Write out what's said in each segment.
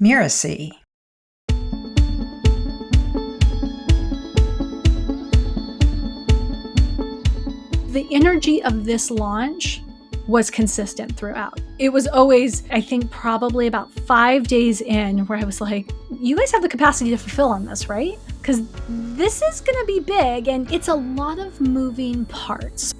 Mirasee. The energy of this launch was consistent throughout. It was always, I think, probably about 5 days in where I was like, you guys have the capacity to fulfill on this, right? Because this is going to be big and it's a lot of moving parts.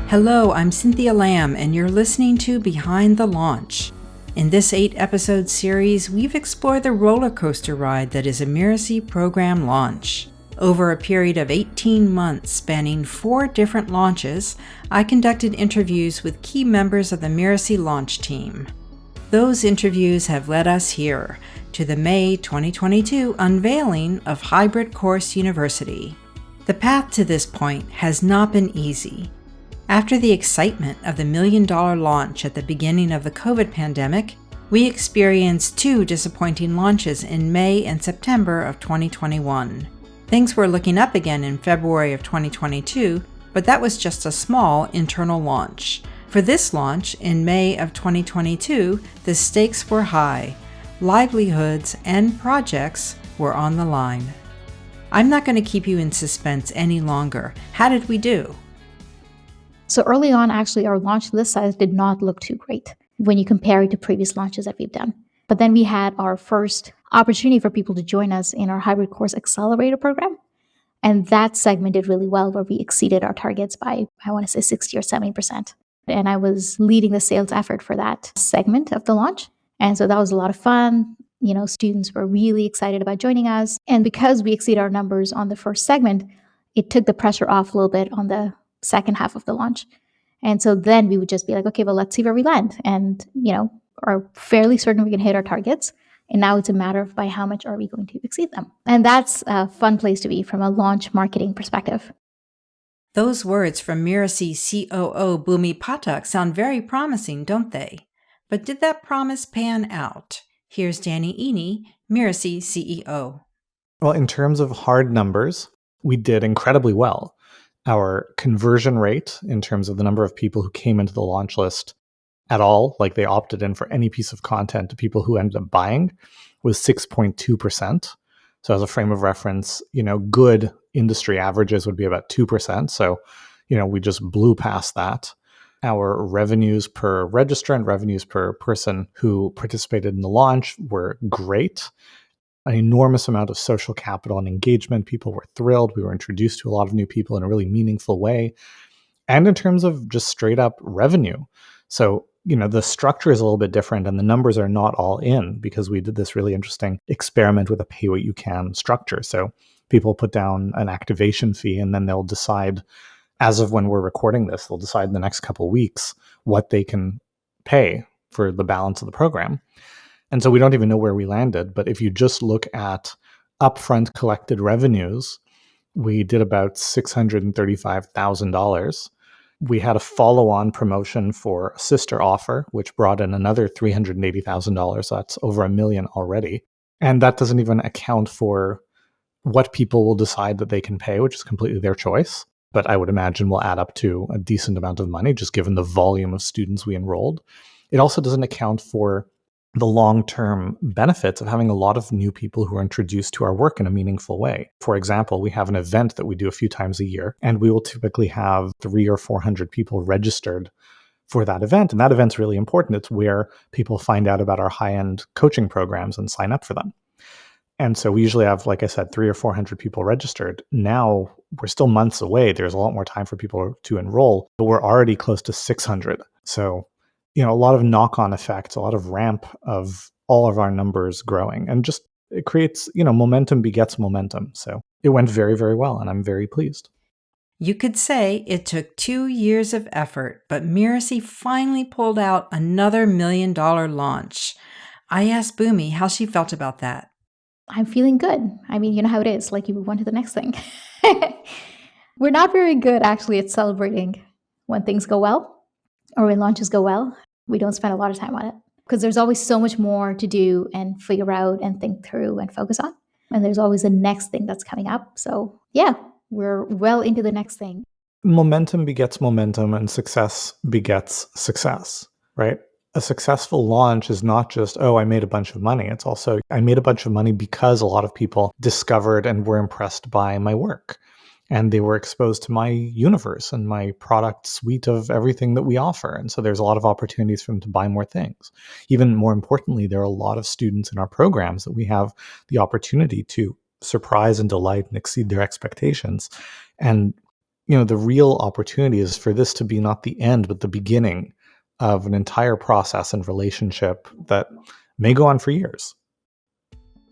Hello, I'm Cynthia Lamb, and you're listening to Behind the Launch. In this 8-episode series, we've explored the roller coaster ride that is a Mirasee program launch. Over a period of 18 months spanning 4 different launches, I conducted interviews with key members of the Mirasee launch team. Those interviews have led us here, to the May 2022 unveiling of Hybrid Course University. The path to this point has not been easy. After the excitement of the $1 million launch at the beginning of the COVID pandemic, we experienced 2 disappointing launches in May and September of 2021. Things were looking up again in February of 2022, but that was just a small internal launch. For this launch, in May of 2022, the stakes were high. Livelihoods and projects were on the line. I'm not going to keep you in suspense any longer. How did we do? So early on, actually, our launch list size did not look too great when you compare it to previous launches that we've done. But then we had our first opportunity for people to join us in our Hybrid Course Accelerator program. And that segment did really well, where we exceeded our targets by, I want to say, 60 or 70%. And I was leading the sales effort for that segment of the launch. And so that was a lot of fun. You know, students were really excited about joining us. And because we exceeded our numbers on the first segment, it took the pressure off a little bit on the second half of the launch. And so then we would just be like, okay, well, let's see where we land. And, are fairly certain we can hit our targets. And now it's a matter of by how much are we going to exceed them. And that's a fun place to be from a launch marketing perspective. Those words from Mirasee COO Bhoomi sound very promising, don't they? But did that promise pan out? Here's Danny Eni, Mirasee CEO. Well, in terms of hard numbers, we did incredibly well. Our conversion rate in terms of the number of people who came into the launch list at all, like they opted in for any piece of content to people who ended up buying, was 6.2%. So as a frame of reference, good industry averages would be about 2%. So, we just blew past that. Our revenues per registrant, revenues per person who participated in the launch were great. An enormous amount of social capital and engagement. People were thrilled. We were introduced to a lot of new people in a really meaningful way. And in terms of just straight up revenue. So, the structure is a little bit different and the numbers are not all in because we did this really interesting experiment with a pay what you can structure. So people put down an activation fee and then they'll decide, as of when we're recording this, they'll decide in the next couple of weeks what they can pay for the balance of the program. And so we don't even know where we landed. But if you just look at upfront collected revenues, we did about $635,000. We had a follow-on promotion for a sister offer, which brought in another $380,000. So that's over $1 million already. And that doesn't even account for what people will decide that they can pay, which is completely their choice. But I would imagine will add up to a decent amount of money, just given the volume of students we enrolled. It also doesn't account for the long-term benefits of having a lot of new people who are introduced to our work in a meaningful way. For example, we have an event that we do a few times a year, and we will typically have 300 or 400 people registered for that event. And that event's really important. It's where people find out about our high-end coaching programs and sign up for them. And so we usually have, like I said, 300 or 400 people registered. Now we're still months away. There's a lot more time for people to enroll, but we're already close to 600. So a lot of knock-on effects, a lot of ramp of all of our numbers growing. And just it creates, momentum begets momentum. So it went very, very well, and I'm very pleased. You could say it took 2 years of effort, but Mirasee finally pulled out another $1 million launch. I asked Bhoomi how she felt about that. I'm feeling good. I mean, you know how it is, like you move on to the next thing. We're not very good, actually, at celebrating when things go well. Or when launches go well. We don't spend a lot of time on it because there's always so much more to do and figure out and think through and focus on. And there's always the next thing that's coming up. So yeah, we're well into the next thing. Momentum begets momentum and success begets success, right? A successful launch is not just, oh, I made a bunch of money. It's also, I made a bunch of money because a lot of people discovered and were impressed by my work. And they were exposed to my universe and my product suite of everything that we offer. And so there's a lot of opportunities for them to buy more things. Even more importantly, there are a lot of students in our programs that we have the opportunity to surprise and delight and exceed their expectations. And the real opportunity is for this to be not the end, but the beginning of an entire process and relationship that may go on for years.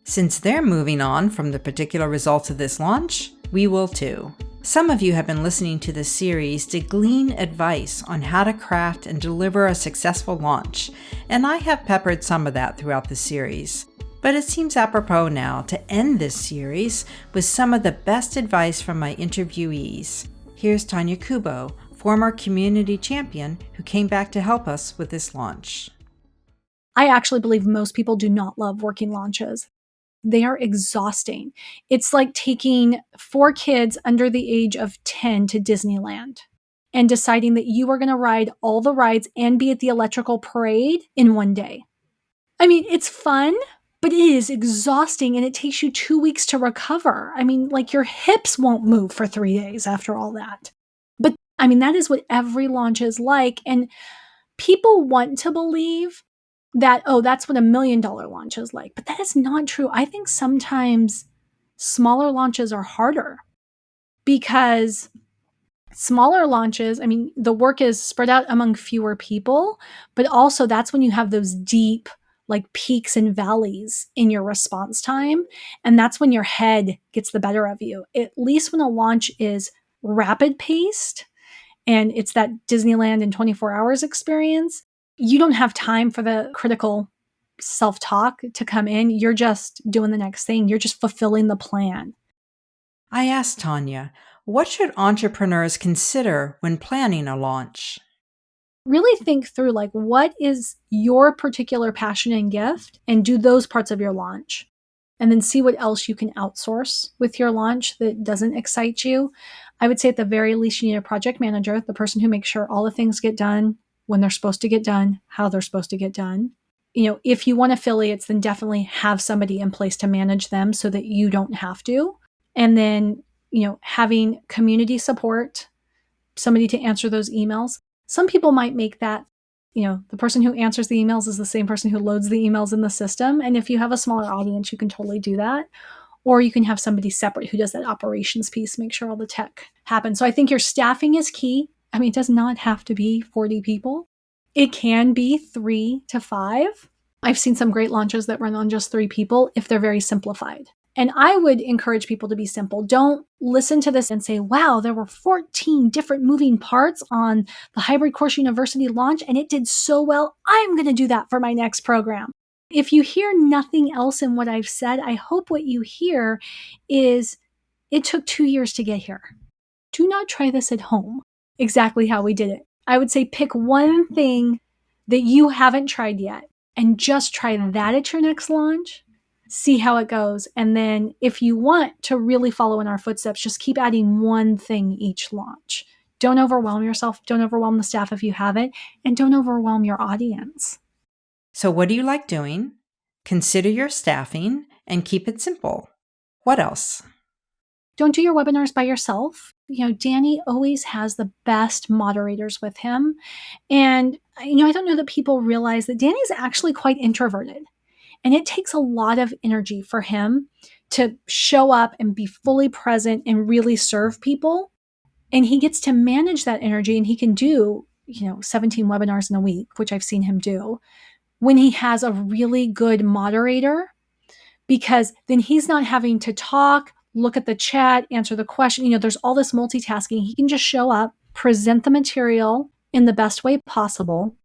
Since they're moving on from the particular results of this launch, we will too. Some of you have been listening to this series to glean advice on how to craft and deliver a successful launch, and I have peppered some of that throughout the series. But it seems apropos now to end this series with some of the best advice from my interviewees. Here's Tonya Kubo, former community champion who came back to help us with this launch. I actually believe most people do not love working launches. They are exhausting. It's like taking 4 kids under the age of 10 to Disneyland and deciding that you are going to ride all the rides and be at the electrical parade in one day. I mean, it's fun, but it is exhausting and it takes you 2 weeks to recover. I mean, like your hips won't move for 3 days after all that. But I mean, that is what every launch is like. And people want to believe that, oh, that's what $1 million launch is like. But that is not true. I think sometimes smaller launches are harder because smaller launches, I mean, the work is spread out among fewer people, but also that's when you have those deep like peaks and valleys in your response time. And that's when your head gets the better of you. At least when a launch is rapid paced and it's that Disneyland in 24 hours experience, you don't have time for the critical self-talk to come in. You're just doing the next thing. You're just fulfilling the plan. I asked Tonya, what should entrepreneurs consider when planning a launch? Really think through like what is your particular passion and gift and do those parts of your launch. And then see what else you can outsource with your launch that doesn't excite you. I would say at the very least, you need a project manager, the person who makes sure all the things get done when they're supposed to get done, how they're supposed to get done. If you want affiliates, then definitely have somebody in place to manage them so that you don't have to. And then, having community support, somebody to answer those emails. Some people might make that, the person who answers the emails is the same person who loads the emails in the system. And if you have a smaller audience, you can totally do that. Or you can have somebody separate who does that operations piece, make sure all the tech happens. So I think your staffing is key. I mean, it does not have to be 40 people. It can be 3 to 5. I've seen some great launches that run on just 3 people if they're very simplified. And I would encourage people to be simple. Don't listen to this and say, wow, there were 14 different moving parts on the Hybrid Course University launch and it did so well. I'm going to do that for my next program. If you hear nothing else in what I've said, I hope what you hear is it took 2 years to get here. Do not try this at home exactly how we did it. I would say pick one thing that you haven't tried yet and just try that at your next launch. See how it goes. And then if you want to really follow in our footsteps, just keep adding one thing each launch. Don't overwhelm yourself. Don't overwhelm the staff if you haven't. And don't overwhelm your audience. So what do you like doing? Consider your staffing and keep it simple. What else? Don't do your webinars by yourself. Danny always has the best moderators with him. And, I don't know that people realize that Danny's actually quite introverted. And it takes a lot of energy for him to show up and be fully present and really serve people. And he gets to manage that energy and he can do, 17 webinars in a week, which I've seen him do, when he has a really good moderator, because then he's not having to talk, look at the chat, answer the question. There's all this multitasking. He can just show up, present the material in the best way possible.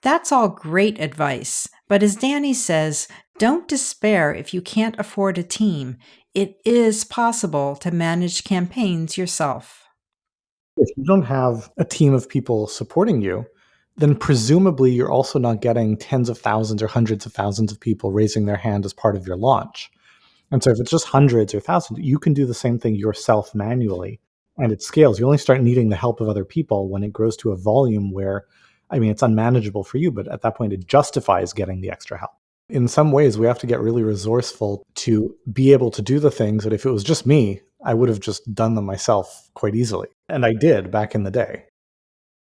That's all great advice. But as Danny says, don't despair if you can't afford a team. It is possible to manage campaigns yourself. If you don't have a team of people supporting you, then presumably you're also not getting tens of thousands or hundreds of thousands of people raising their hand as part of your launch. And so if it's just hundreds or thousands, you can do the same thing yourself manually and it scales. You only start needing the help of other people when it grows to a volume where, I mean, it's unmanageable for you, but at that point it justifies getting the extra help. In some ways, we have to get really resourceful to be able to do the things that if it was just me, I would have just done them myself quite easily. And I did back in the day.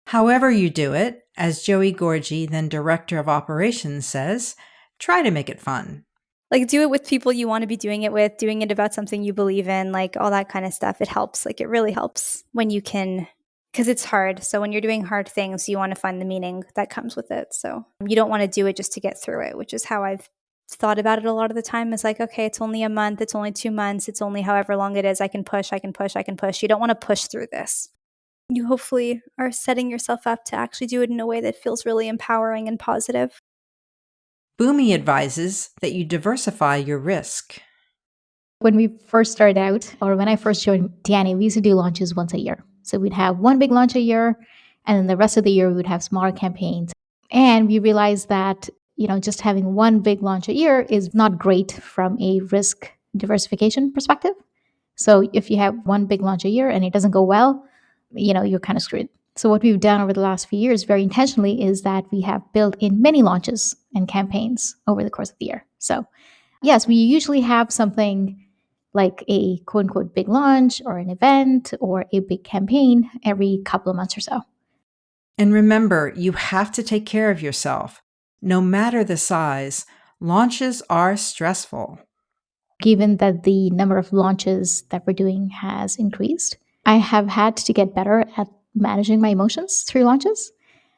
However you do it, as Joey Gorgie, then Director of Operations, says, try to make it fun. Like, do it with people you want to be doing it with, doing it about something you believe in, like all that kind of stuff. It helps. Like, it really helps when you can, because it's hard. So when you're doing hard things, you want to find the meaning that comes with it. So you don't want to do it just to get through it, which is how I've thought about it a lot of the time. It's like, okay, it's only a month, it's only 2 months, it's only however long it is. I can push. You don't want to push through this. You hopefully are setting yourself up to actually do it in a way that feels really empowering and positive. Bhoomi advises that you diversify your risk. When we first started out, or when I first joined Daniele, we used to do launches once a year. So we'd have one big launch a year, and then the rest of the year we would have smaller campaigns. And we realized that, just having one big launch a year is not great from a risk diversification perspective. So if you have one big launch a year and it doesn't go well, you're kind of screwed. So what we've done over the last few years very intentionally is that we have built in many launches and campaigns over the course of the year. So yes, we usually have something like a quote unquote big launch or an event or a big campaign every couple of months or so. And remember, you have to take care of yourself. No matter the size, launches are stressful. Given that the number of launches that we're doing has increased, I have had to get better at managing my emotions through launches.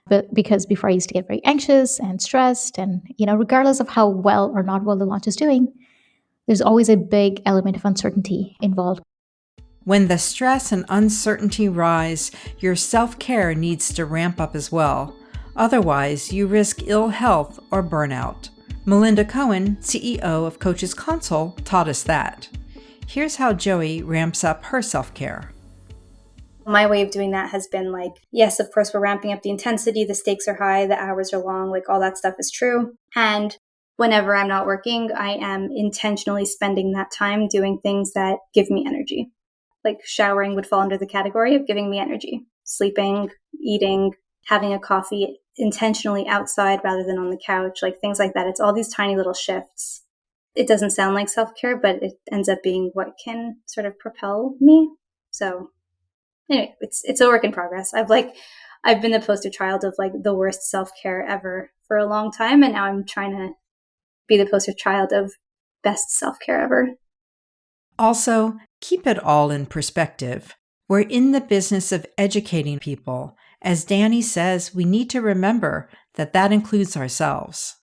But because before I used to get very anxious and stressed, and regardless of how well or not well the launch is doing, there's always a big element of uncertainty involved. When the stress and uncertainty rise, your self-care needs to ramp up as well. Otherwise, you risk ill health or burnout. Melinda Cohen, CEO of Coaches Console, taught us that. Here's how Joey ramps up her self-care. My way of doing that has been like, yes, of course, we're ramping up the intensity. The stakes are high. The hours are long. Like, all that stuff is true. And whenever I'm not working, I am intentionally spending that time doing things that give me energy. Like showering would fall under the category of giving me energy. Sleeping, eating, having a coffee intentionally outside rather than on the couch, like things like that. It's all these tiny little shifts. It doesn't sound like self-care, but it ends up being what can sort of propel me. So anyway, it's a work in progress. I've been the poster child of like the worst self-care ever for a long time. And now I'm trying to be the poster child of best self-care ever. Also, keep it all in perspective. We're in the business of educating people. As Danny says, we need to remember that that includes ourselves.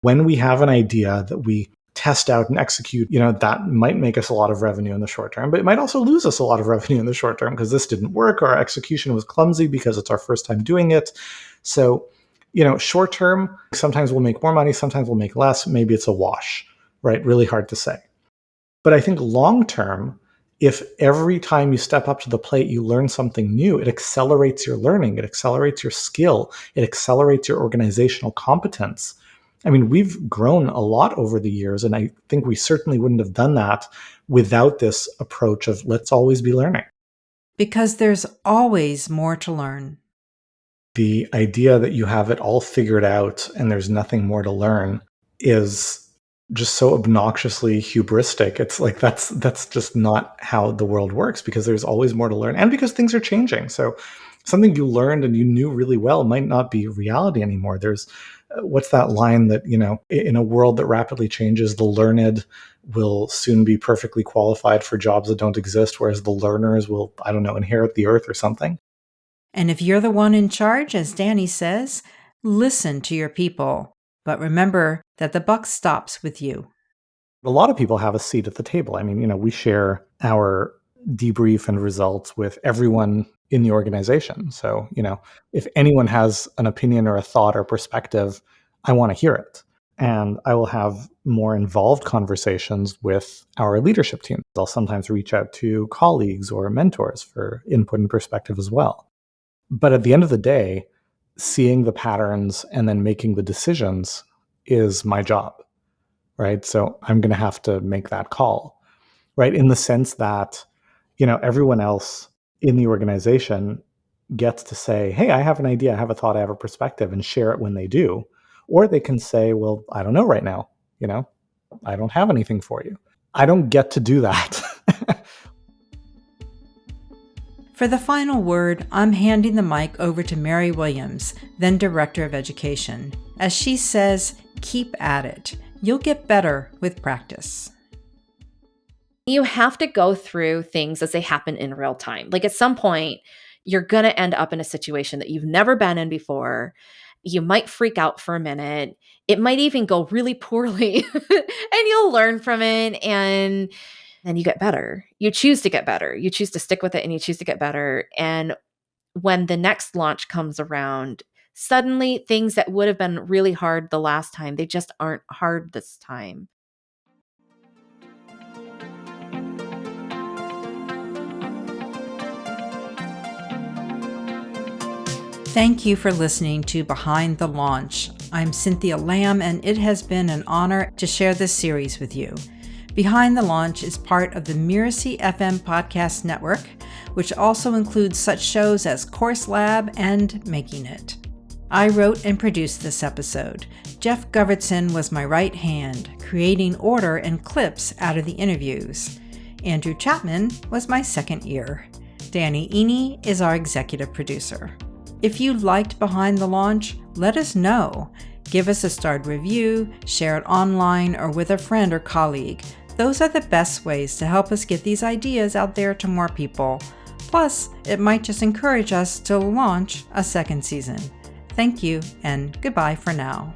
When we have an idea that we test out and execute, that might make us a lot of revenue in the short term, but it might also lose us a lot of revenue in the short term because this didn't work or our execution was clumsy because it's our first time doing it. So, short term, sometimes we'll make more money, sometimes we'll make less. Maybe it's a wash, right? Really hard to say. But I think long term, if every time you step up to the plate, you learn something new, it accelerates your learning, it accelerates your skill, it accelerates your organizational competence. I mean, we've grown a lot over the years, and I think we certainly wouldn't have done that without this approach of let's always be learning. Because there's always more to learn. The idea that you have it all figured out and there's nothing more to learn is just so obnoxiously hubristic. It's like that's just not how the world works, because there's always more to learn and because things are changing. So something you learned and you knew really well might not be reality anymore. There's what's that line that, in a world that rapidly changes, the learned will soon be perfectly qualified for jobs that don't exist, whereas the learners will, inherit the earth or something. And if you're the one in charge, as Danny says, listen to your people. But remember that the buck stops with you. A lot of people have a seat at the table. I mean, we share our debrief and results with everyone in the organization. So, if anyone has an opinion or a thought or perspective, I want to hear it. And I will have more involved conversations with our leadership team. I'll sometimes reach out to colleagues or mentors for input and perspective as well. But at the end of the day, seeing the patterns and then making the decisions is my job, right? So I'm going to have to make that call, right? In the sense that, everyone else in the organization gets to say, hey, I have an idea, I have a thought, I have a perspective, and share it when they do. Or they can say, well, I don't know right now. I don't have anything for you. I don't get to do that. For the final word, I'm handing the mic over to Mary Williams, then Director of Education. As she says, keep at it. You'll get better with practice. You have to go through things as they happen in real time. Like at some point, you're going to end up in a situation that you've never been in before. You might freak out for a minute. It might even go really poorly and you'll learn from it and then you get better. You choose to get better. You choose to stick with it and you choose to get better. And when the next launch comes around, suddenly things that would have been really hard the last time, they just aren't hard this time. Thank you for listening to Behind the Launch. I'm Cynthia Lamb, and it has been an honor to share this series with you. Behind the Launch is part of the Mirasee FM podcast network, which also includes such shows as Course Lab and Making It. I wrote and produced this episode. Geoff Govertsen was my right hand, creating order and clips out of the interviews. Andrew Chapman was my second ear. Danny Eni is our executive producer. If you liked Behind the Launch, let us know. Give us a starred review, share it online or with a friend or colleague. Those are the best ways to help us get these ideas out there to more people. Plus, it might just encourage us to launch a second season. Thank you, and goodbye for now.